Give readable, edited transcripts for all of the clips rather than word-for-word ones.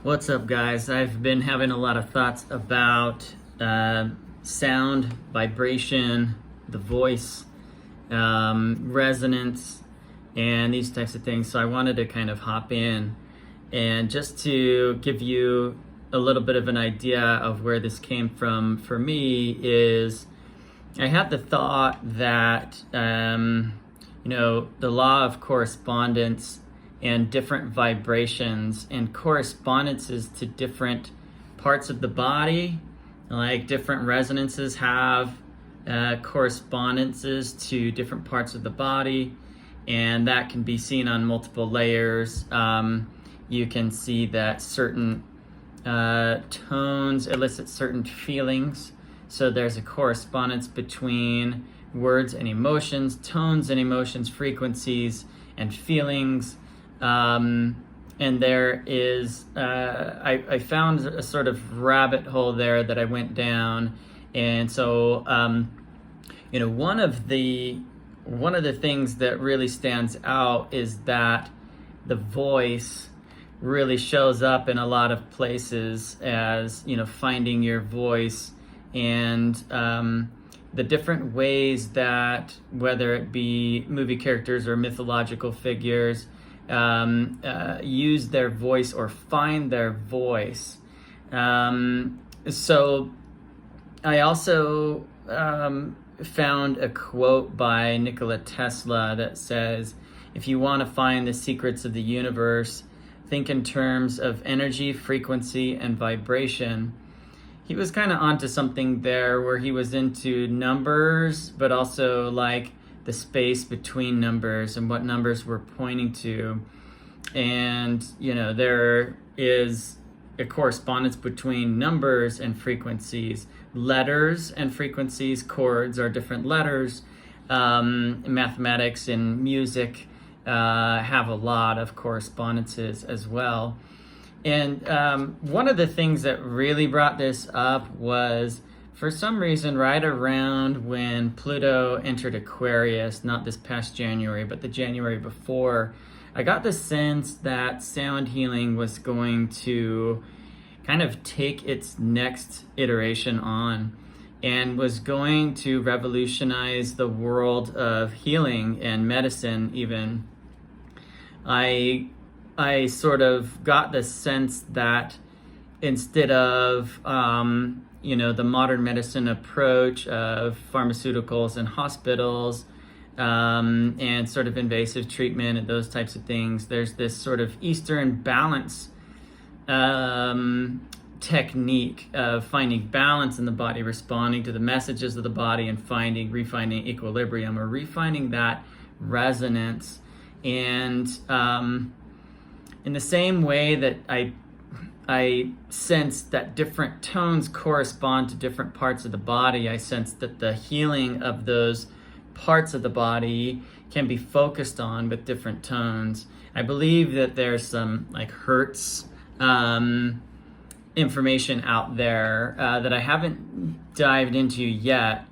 What's up, guys? I've been having a lot of thoughts about sound, vibration, the voice, resonance, and these types of things. So I wanted to kind of hop in and just to give you a little bit of an idea of where this came from for me is I had the thought that, the law of correspondence and different vibrations and correspondences to different parts of the body, like different resonances have correspondences to different parts of the body, and that can be seen on multiple layers. You can see that certain tones elicit certain feelings, so there's a correspondence between words and emotions, tones and emotions, frequencies and feelings. And there is, I found a sort of rabbit hole there that I went down. And so, one of the things that really stands out is that the voice really shows up in a lot of places as, finding your voice and, the different ways that, whether it be movie characters or mythological figures, use their voice or find their voice. So I also found a quote by Nikola Tesla that says, if you want to find the secrets of the universe, think in terms of energy, frequency, and vibration. He was kind of onto something there where he was into numbers, but also like the space between numbers and what numbers we're pointing to. And, there is a correspondence between numbers and frequencies. Letters and frequencies, chords are different letters. Mathematics and music have a lot of correspondences as well. And one of the things that really brought this up was, for some reason, right around when Pluto entered Aquarius, not this past January, but the January before, I got the sense that sound healing was going to kind of take its next iteration on and was going to revolutionize the world of healing and medicine even. I sort of got the sense that instead of, the modern medicine approach of pharmaceuticals and hospitals and sort of invasive treatment and those types of things, there's this sort of Eastern balance technique of finding balance in the body, responding to the messages of the body and refining equilibrium or refining that resonance. And in the same way that I sense that different tones correspond to different parts of the body, I sense that the healing of those parts of the body can be focused on with different tones. I believe that there's some like Hertz information out there that I haven't dived into yet,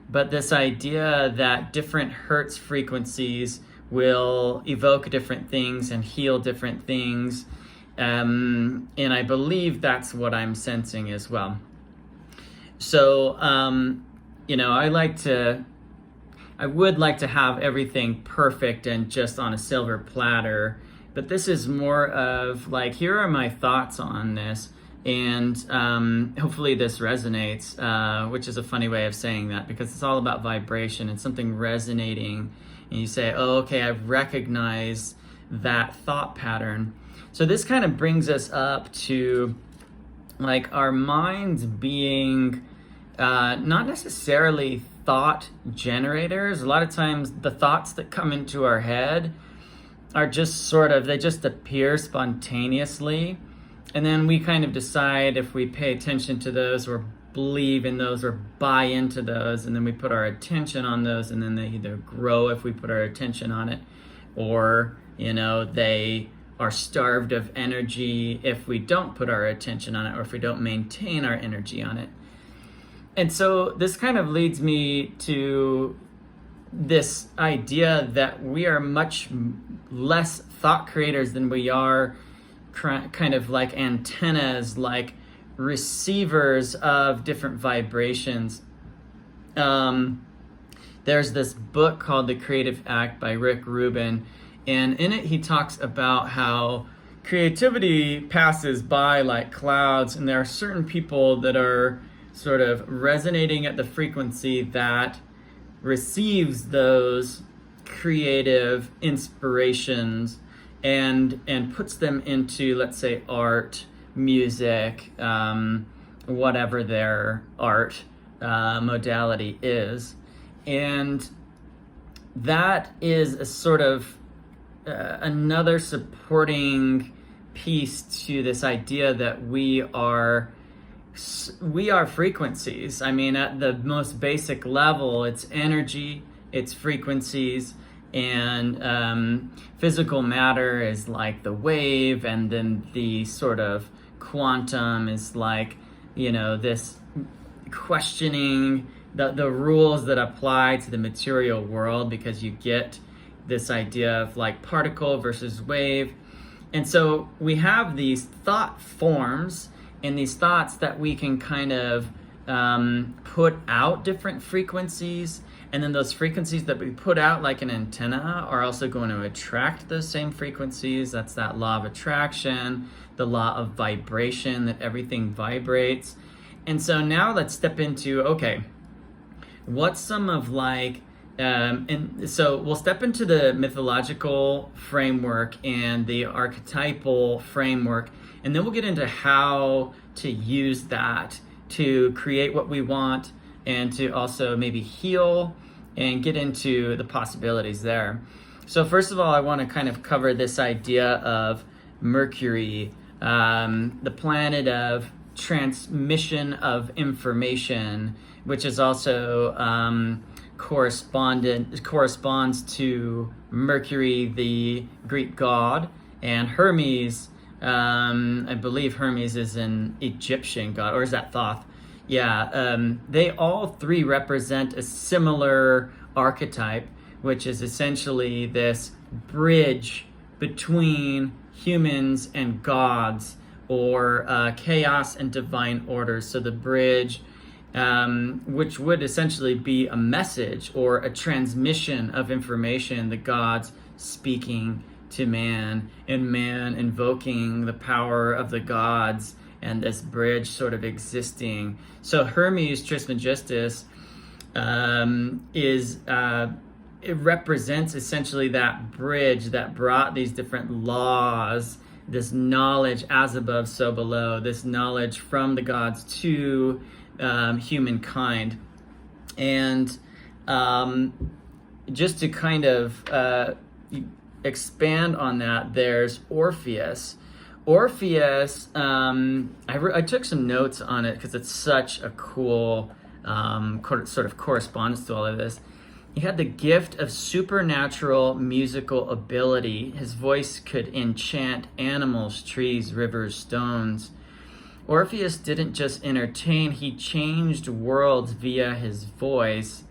but this idea that different Hertz frequencies will evoke different things and heal different things. And I believe that's what I'm sensing as well. So, I would like to have everything perfect and just on a silver platter, but this is more of like, here are my thoughts on this. And hopefully this resonates, which is a funny way of saying that because it's all about vibration and something resonating. And you say, oh, okay, I've recognized that thought pattern. So this kind of brings us up to like our minds being not necessarily thought generators. A lot of times the thoughts that come into our head are just they just appear spontaneously. And then we kind of decide if we pay attention to those or believe in those or buy into those, and then we put our attention on those, and then they either grow if we put our attention on it, or they are starved of energy if we don't put our attention on it, or if we don't maintain our energy on it. And so this kind of leads me to this idea that we are much less thought creators than we are kind of like antennas, like receivers of different vibrations. There's this book called The Creative Act by Rick Rubin, and in it he talks about how creativity passes by like clouds, and there are certain people that are sort of resonating at the frequency that receives those creative inspirations and puts them into, let's say, art, music, whatever their art modality is. And that is a sort of another supporting piece to this idea that we are frequencies. I mean, at the most basic level, it's energy, it's frequencies, and physical matter is like the wave, and then the sort of quantum is like, this questioning the rules that apply to the material world, because you get this idea of like particle versus wave. And so we have these thought forms and these thoughts that we can kind of put out different frequencies, and then those frequencies that we put out like an antenna are also going to attract those same frequencies. That's that law of attraction, the law of vibration, that everything vibrates. And so now let's step into, okay, what's some of like, and so we'll step into the mythological framework and the archetypal framework, and then we'll get into how to use that to create what we want and to also maybe heal and get into the possibilities there. So first of all, I want to kind of cover this idea of Mercury, the planet of transmission of information, which is also corresponds to Mercury, the Greek god, and Hermes. I believe Hermes is an Egyptian god, or is that Thoth? Yeah, they all three represent a similar archetype, which is essentially this bridge between humans and gods, or chaos and divine order. So the bridge, which would essentially be a message or a transmission of information, the gods speaking to man, and man invoking the power of the gods, and this bridge sort of existing. So Hermes Trismegistus it represents essentially that bridge that brought these different laws, this knowledge as above, so below, this knowledge from the gods to humankind. And just to kind of expand on that, there's Orpheus. Orpheus, I took some notes on it because it's such a cool sort of correspondence to all of this. He had the gift of supernatural musical ability. His voice could enchant animals, trees, rivers, stones. Orpheus didn't just entertain, he changed worlds via his voice.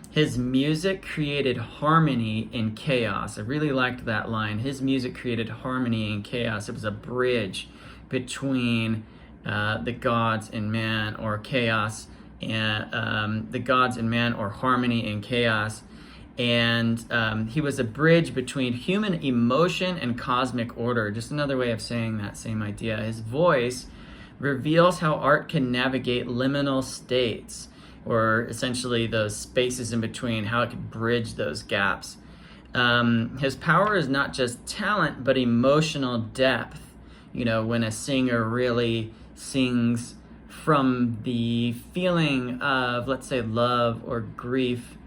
His music created harmony in chaos. I really liked that line. His music created harmony in chaos. It was a bridge between the gods and man, or chaos, and the gods and man, or harmony and chaos. And he was a bridge between human emotion and cosmic order. Just another way of saying that same idea. His voice reveals how art can navigate liminal states, or essentially those spaces in between, how it could bridge those gaps. His power is not just talent, but emotional depth. When a singer really sings from the feeling of, let's say, love or grief,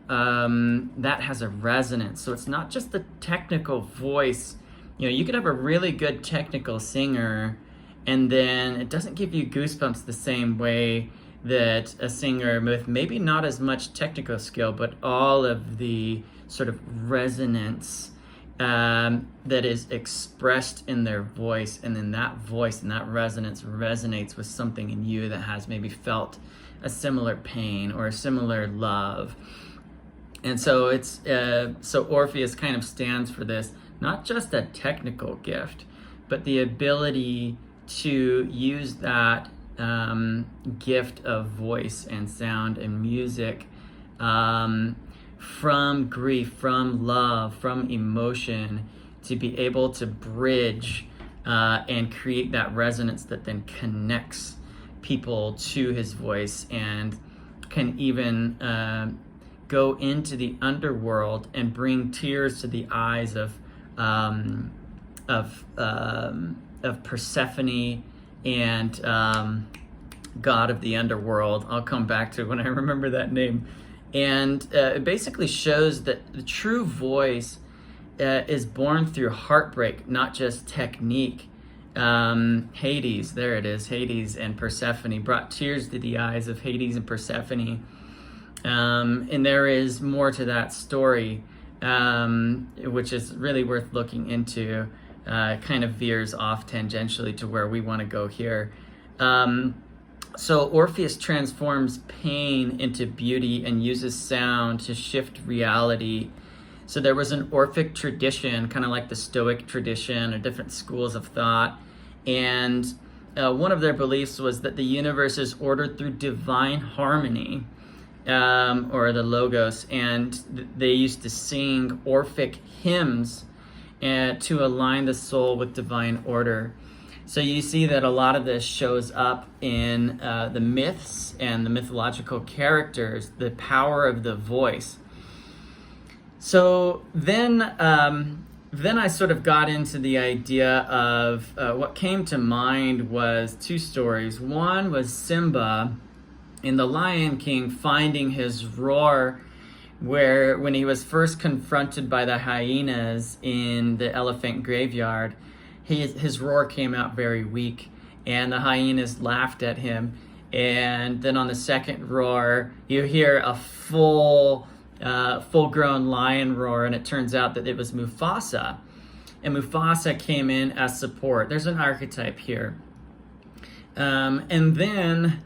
that has a resonance. So it's not just the technical voice. You could have a really good technical singer, and then it doesn't give you goosebumps the same way that a singer with maybe not as much technical skill, but all of the sort of resonance that is expressed in their voice, and then that voice and that resonance resonates with something in you that has maybe felt a similar pain or a similar love. And so it's so Orpheus kind of stands for this, not just a technical gift, but the ability to use that gift of voice and sound and music from grief, from love, from emotion, to be able to bridge and create that resonance that then connects people to his voice, and can even go into the underworld and bring tears to the eyes of Persephone and god of the underworld. I'll come back to it when I remember that name. And it basically shows that the true voice is born through heartbreak, not just technique. Hades, there it is, Hades and Persephone brought tears to the eyes of Hades and Persephone. And there is more to that story, which is really worth looking into. Kind of veers off tangentially to where we want to go here. So Orpheus transforms pain into beauty and uses sound to shift reality. So there was an Orphic tradition, kind of like the Stoic tradition, or different schools of thought. And one of their beliefs was that the universe is ordered through divine harmony, or the logos. And they used to sing Orphic hymns to align the soul with divine order. So you see that a lot of this shows up in the myths and the mythological characters, the power of the voice. So then I sort of got into the idea of what came to mind was two stories. One was Simba in The Lion King finding his roar, where when he was first confronted by the hyenas in the elephant graveyard, his roar came out very weak, and the hyenas laughed at him. And then on the second roar, you hear a full-grown lion roar, and it turns out that it was Mufasa. And Mufasa came in as support. There's an archetype here. And then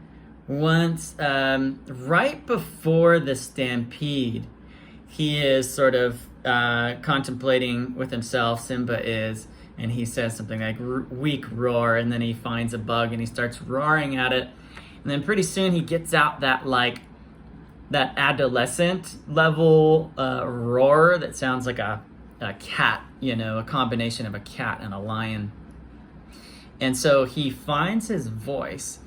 once, right before the stampede, he is sort of contemplating with himself, Simba is, and he says something like weak roar, and then he finds a bug and he starts roaring at it. And then pretty soon he gets out that adolescent level roar that sounds like a cat, a combination of a cat and a lion. And so he finds his voice.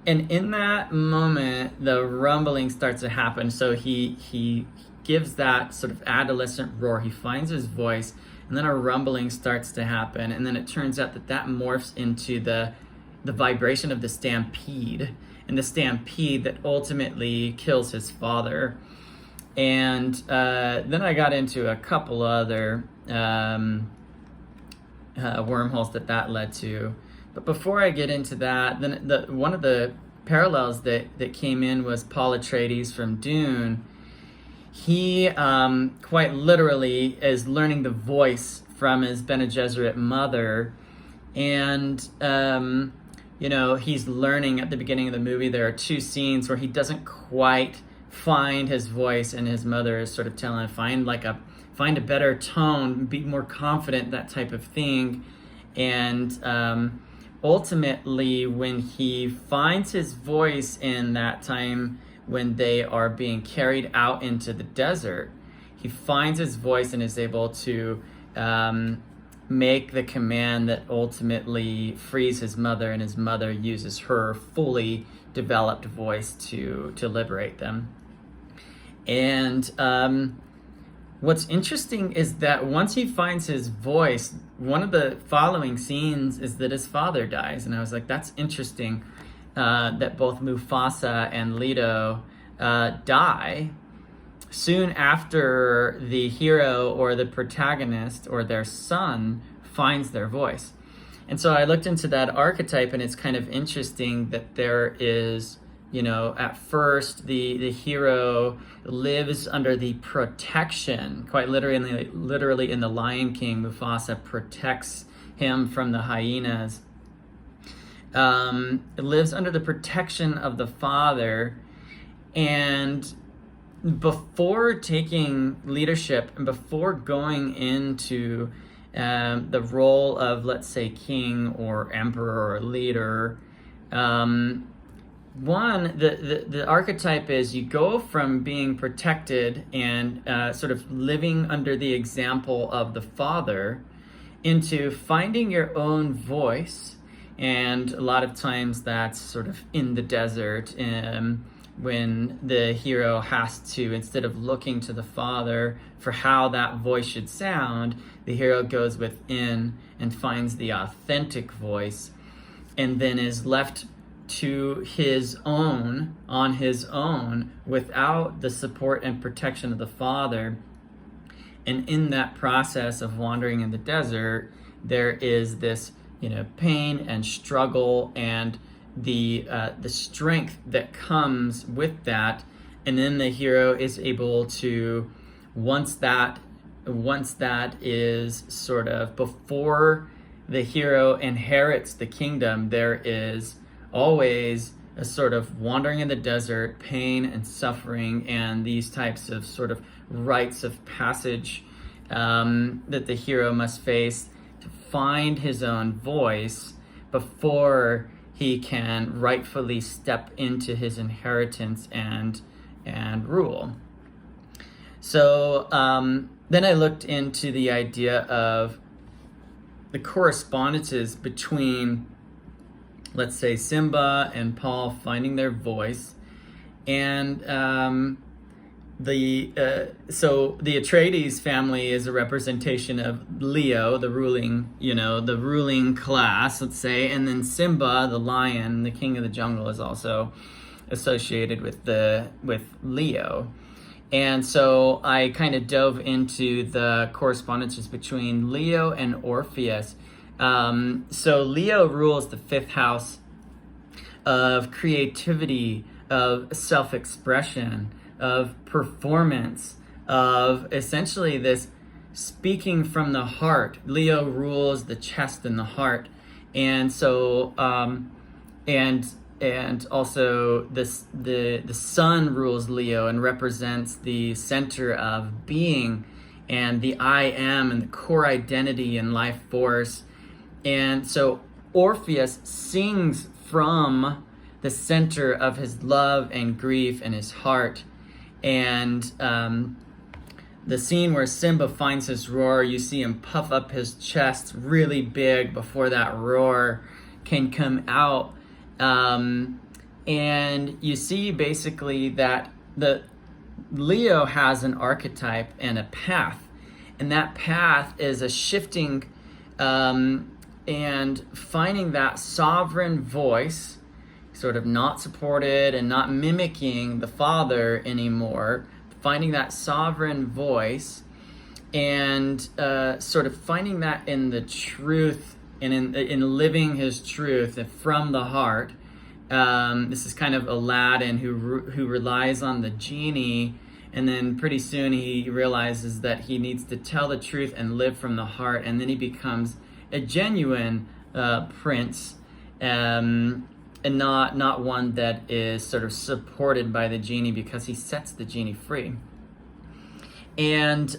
And in that moment, the rumbling starts to happen. So he gives that sort of adolescent roar. He finds his voice, and then a rumbling starts to happen. And then it turns out that morphs into the vibration of the stampede, and the stampede that ultimately kills his father. And then I got into a couple other wormholes that led to. But before I get into that, then one of the parallels that came in was Paul Atreides from Dune. He quite literally is learning the voice from his Bene Gesserit mother. And, he's learning at the beginning of the movie. There are two scenes where he doesn't quite find his voice, and his mother is sort of telling him, find a better tone, be more confident, that type of thing. And ultimately, when he finds his voice in that time when they are being carried out into the desert, he finds his voice and is able to make the command that ultimately frees his mother, and his mother uses her fully developed voice to liberate them. And what's interesting is that once he finds his voice, one of the following scenes is that his father dies. And I was like, that's interesting that both Mufasa and Leto die soon after the hero or the protagonist or their son finds their voice. And so I looked into that archetype, and it's kind of interesting that there is, at first the hero lives under the protection, quite literally in The Lion King, Mufasa protects him from the hyenas. Lives under the protection of the father, and before taking leadership and before going into the role of, let's say, king or emperor or leader. The archetype is you go from being protected and sort of living under the example of the father into finding your own voice. And a lot of times that's sort of in the desert, when the hero has to, instead of looking to the father for how that voice should sound, the hero goes within and finds the authentic voice, and then is left to his own, on his own, without the support and protection of the father. And in that process of wandering in the desert, there is this, pain and struggle and the strength that comes with that. And then the hero is able to, once that is sort of before the hero inherits the kingdom, there is always a sort of wandering in the desert, pain and suffering, and these types of sort of rites of passage that the hero must face to find his own voice before he can rightfully step into his inheritance and rule. So then I looked into the idea of the correspondences between, let's say, Simba and Paul finding their voice, and the Atreides family is a representation of Leo, the ruling class, let's say, and then Simba, the lion, the king of the jungle, is also associated with Leo. And so I kind of dove into the correspondences between Leo and Orpheus. So Leo rules the fifth house of creativity, of self-expression, of performance, of essentially this speaking from the heart. Leo rules the chest and the heart. And so, and also the sun rules Leo and represents the center of being and the I am and the core identity and life force. And so Orpheus sings from the center of his love and grief and his heart. And the scene where Simba finds his roar, you see him puff up his chest really big before that roar can come out. And you see basically that the Leo has an archetype and a path, and that path is a shifting and finding that sovereign voice, sort of not supported and not mimicking the father anymore, finding that sovereign voice and sort of finding that in the truth and in living his truth from the heart. This is kind of Aladdin who relies on the genie, and then pretty soon he realizes that he needs to tell the truth and live from the heart, and then he becomes a genuine prince, and not one that is sort of supported by the genie, because he sets the genie free. And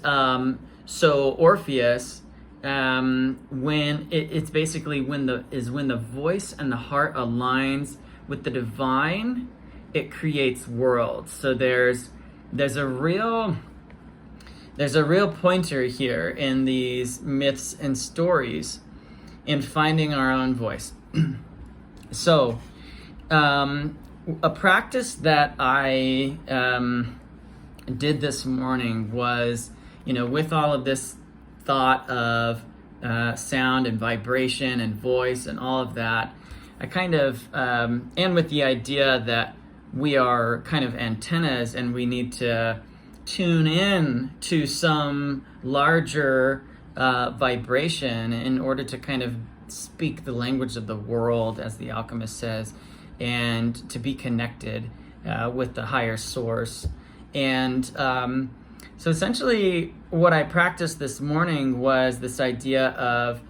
so Orpheus, when it's basically when the voice and the heart aligns with the divine, it creates worlds. So there's a real pointer here in these myths and stories in finding our own voice. So a practice that I did this morning was, with all of this thought of sound and vibration and voice and all of that, I kind of, and with the idea that we are kind of antennas and we need to tune in to some larger vibration in order to kind of speak the language of the world, as the alchemist says, and to be connected with the higher source. And so essentially what I practiced this morning was this idea of,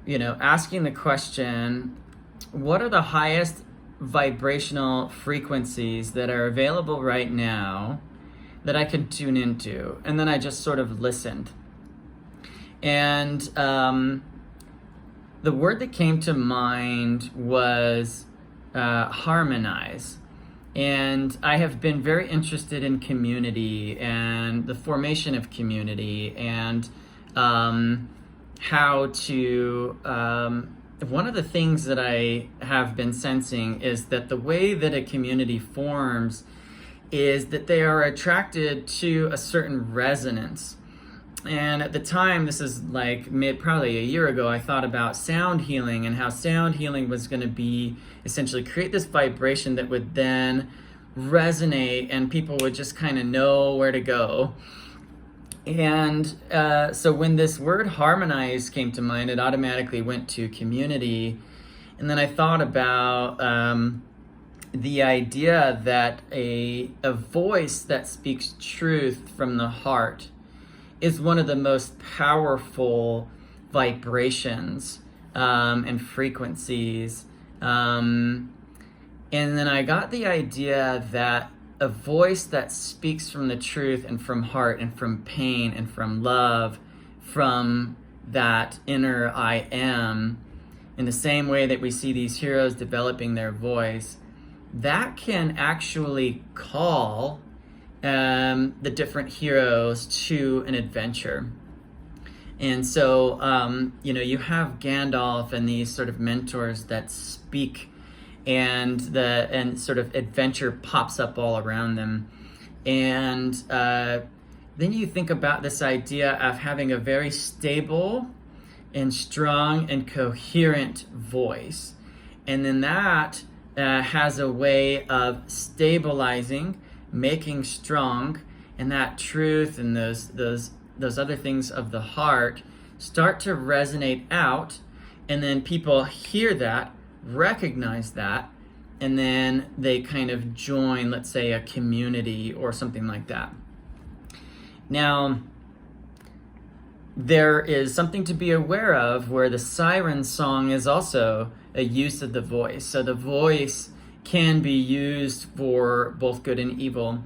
asking the question, what are the highest vibrational frequencies that are available right now that I can tune into? And then I just sort of listened. And the word that came to mind was harmonize. And I have been very interested in community and the formation of community, and how to one of the things that I have been sensing is that the way that a community forms is that they are attracted to a certain resonance. And at the time, this is like probably a year ago, I thought about sound healing and how sound healing was going to be essentially create this vibration that would then resonate and people would just kind of know where to go. And so when this word harmonize came to mind, it automatically went to community. And then I thought about the idea that a voice that speaks truth from the heart is one of the most powerful vibrations and frequencies. And then I got the idea that a voice that speaks from the truth and from heart and from pain and from love, from that inner I am, in the same way that we see these heroes developing their voice, that can actually call the different heroes to an adventure. And so, you have Gandalf and these sort of mentors that speak, and sort of adventure pops up all around them. And then you think about this idea of having a very stable and strong and coherent voice. And then that has a way of stabilizing, making strong, and that truth and those other things of the heart start to resonate out, and then people hear that, recognize that, and then they kind of join, let's say, a community or something like that. Now, there is something to be aware of where the siren song is also a use of the voice. So the voice can be used for both good and evil,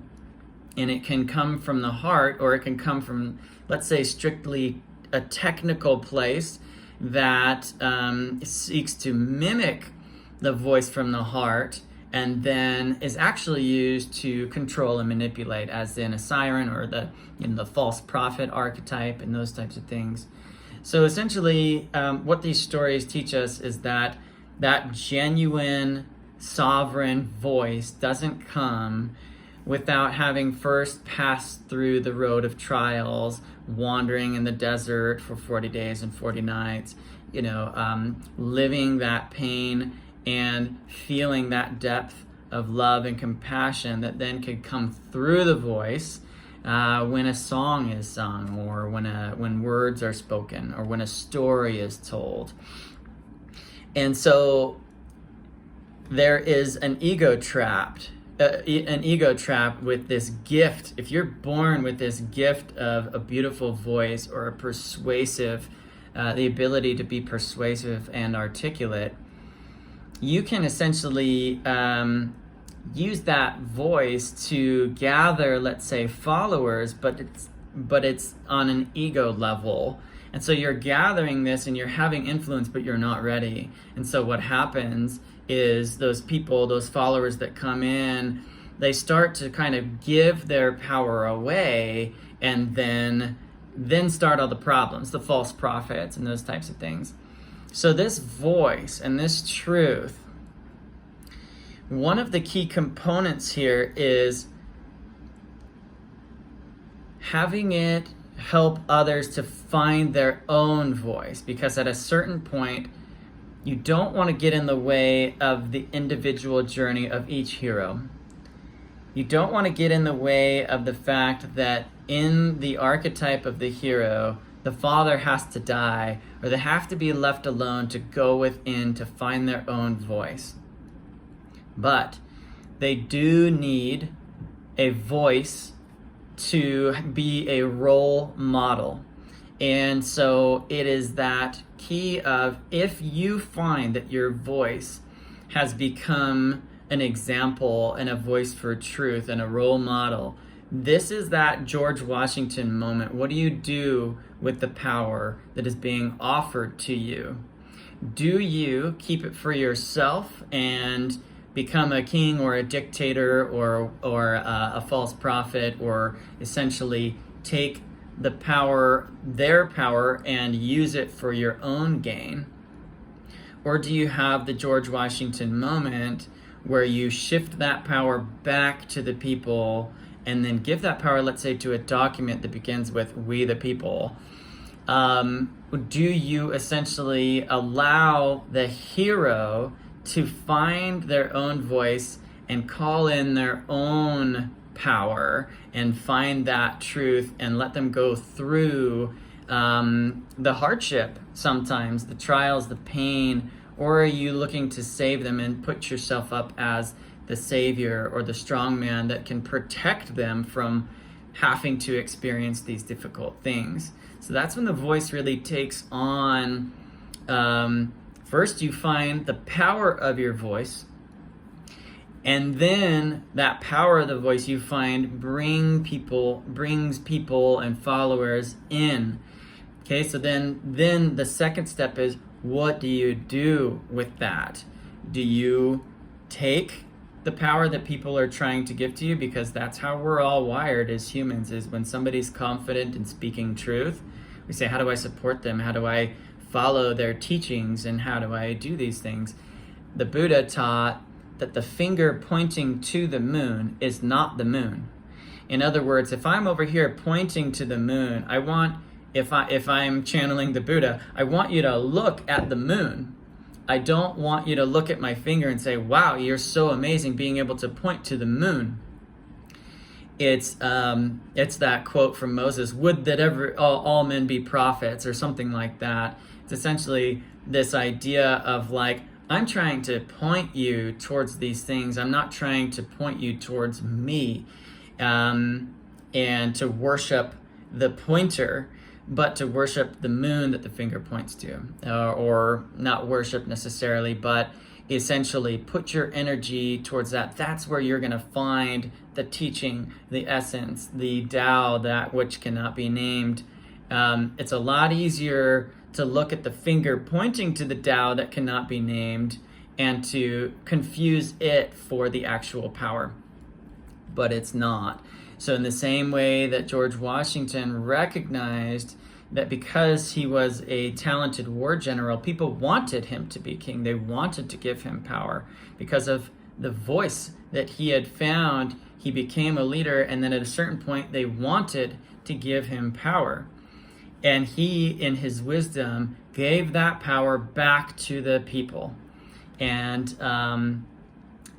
and it can come from the heart, or it can come from, let's say, strictly a technical place that seeks to mimic the voice from the heart, and then is actually used to control and manipulate, as in a siren or the false prophet archetype and those types of things. So essentially, what these stories teach us is that genuine sovereign voice doesn't come without having first passed through the road of trials, wandering in the desert for 40 days and 40 nights, living that pain and feeling that depth of love and compassion that then could come through the voice when a song is sung, or when words are spoken, or when a story is told. And so there is an ego trap with this gift. If you're born with this gift of a beautiful voice, or a persuasive, the ability to be persuasive and articulate, you can essentially use that voice to gather, let's say, followers, but it's on an ego level. And so you're gathering this and you're having influence, but you're not ready. And so what happens is those people, those followers that come in, they start to kind of give their power away, and then start all the problems, the false prophets and those types of things. So this voice and this truth, one of the key components here is having it help others to find their own voice, because at a certain point, you don't want to get in the way of the individual journey of each hero. You don't want to get in the way of the fact that in the archetype of the hero, the father has to die, or they have to be left alone to go within to find their own voice. But they do need a voice to be a role model. And so it is that key of, if you find that your voice has become an example and a voice for truth and a role model, This is that George Washington moment. What do you do with the power that is being offered to you? Do you keep it for yourself and become a king or a dictator or a false prophet, or essentially take the power, their power, and use it for your own gain? Or do you have the George Washington moment where you shift that power back to the people and then give that power, let's say, to a document that begins with "we the people"? Do you essentially allow the hero to find their own voice and call in their own power and find that truth and let them go through the hardship, sometimes the trials, the pain? Or are you looking to save them and put yourself up as the savior or the strong man that can protect them from having to experience these difficult things? So that's when the voice really takes on, first you find the power of your voice, and then that power of the voice you find brings people and followers in. Okay, so then the second step is, what do you do with that? Do you take the power that people are trying to give to you? Because that's how we're all wired as humans, is when somebody's confident in speaking truth, we say, how do I support them? How do I follow their teachings? And how do I do these things? The Buddha taught that the finger pointing to the moon is not the moon. In other words, if I'm over here pointing to the moon, if I'm channeling the Buddha, I want you to look at the moon. I don't want you to look at my finger and say, wow, you're so amazing being able to point to the moon. It's that quote from Moses, would that all men be prophets, or something like that. It's essentially this idea of like, I'm trying to point you towards these things. I'm not trying to point you towards me and to worship the pointer, but to worship the moon that the finger points to, or not worship necessarily, but essentially put your energy towards that. That's where you're going to find the teaching, the essence, the Tao, that which cannot be named. It's a lot easier to look at the finger pointing to the Tao that cannot be named and to confuse it for the actual power, but it's not. So in the same way that George Washington recognized that because he was a talented war general, people wanted him to be king. They wanted to give him power. Because of the voice that he had found, he became a leader, and then at a certain point, they wanted to give him power. And he, in his wisdom, gave that power back to the people. And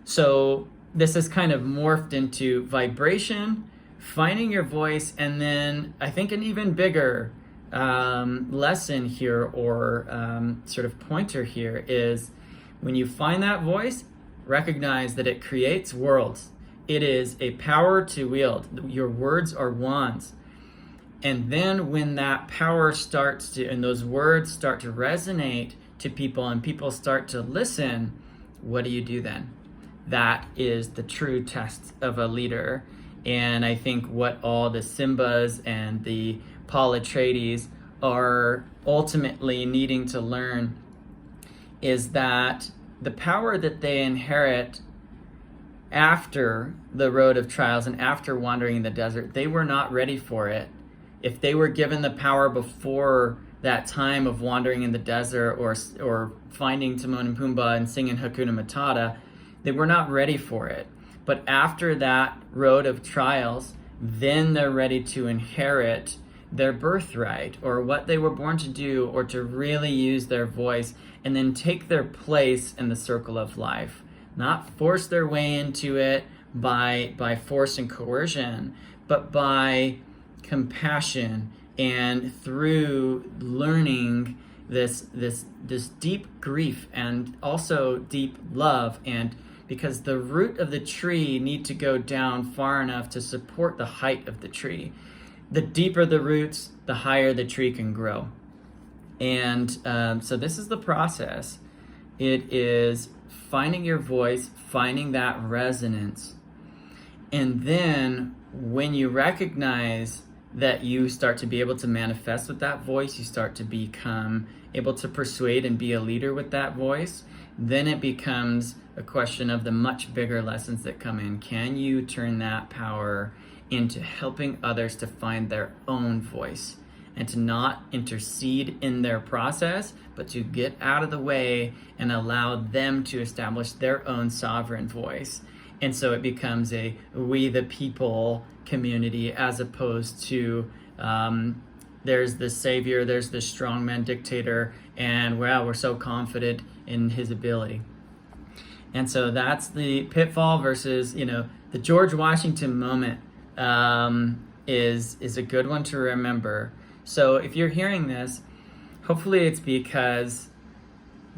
so this has kind of morphed into vibration, finding your voice, and then I think an even bigger lesson here, or sort of pointer here, is when you find that voice, recognize that it creates worlds. It is a power to wield. Your words are wands. And then when that power starts to, and those words start to resonate to people and people start to listen, what do you do then? That is the true test of a leader. And I think what all the Simbas and the Paul Atreides are ultimately needing to learn is that the power that they inherit after the road of trials and after wandering in the desert, they were not ready for it. If they were given the power before that time of wandering in the desert or finding Timon and Pumbaa and singing Hakuna Matata, they were not ready for it. But after that road of trials, then they're ready to inherit their birthright, or what they were born to do, or to really use their voice and then take their place in the circle of life. Not force their way into it by force and coercion, but by compassion and through learning this deep grief and also deep love. And because the root of the tree need to go down far enough to support the height of the tree. The deeper the roots, the higher the tree can grow. And so this is the process. It is finding your voice, finding that resonance. And then when you recognize that you start to be able to manifest with that voice, you start to become able to persuade and be a leader with that voice, then it becomes a question of the much bigger lessons that come in. Can you turn that power into helping others to find their own voice and to not intercede in their process, but to get out of the way and allow them to establish their own sovereign voice? And so it becomes a we the people community, as opposed to there's the savior, there's the strongman dictator, and wow, we're so confident in his ability. And so that's the pitfall versus, the George Washington moment is a good one to remember. So if you're hearing this, hopefully it's because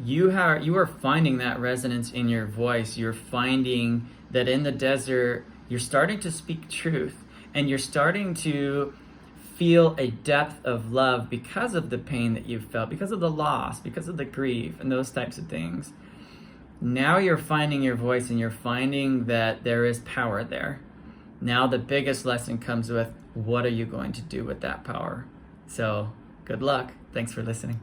you are finding that resonance in your voice. You're finding that in the desert, you're starting to speak truth, and you're starting to feel a depth of love because of the pain that you've felt, because of the loss, because of the grief, and those types of things. Now you're finding your voice, and you're finding that there is power there. Now the biggest lesson comes with, what are you going to do with that power? So good luck. Thanks for listening.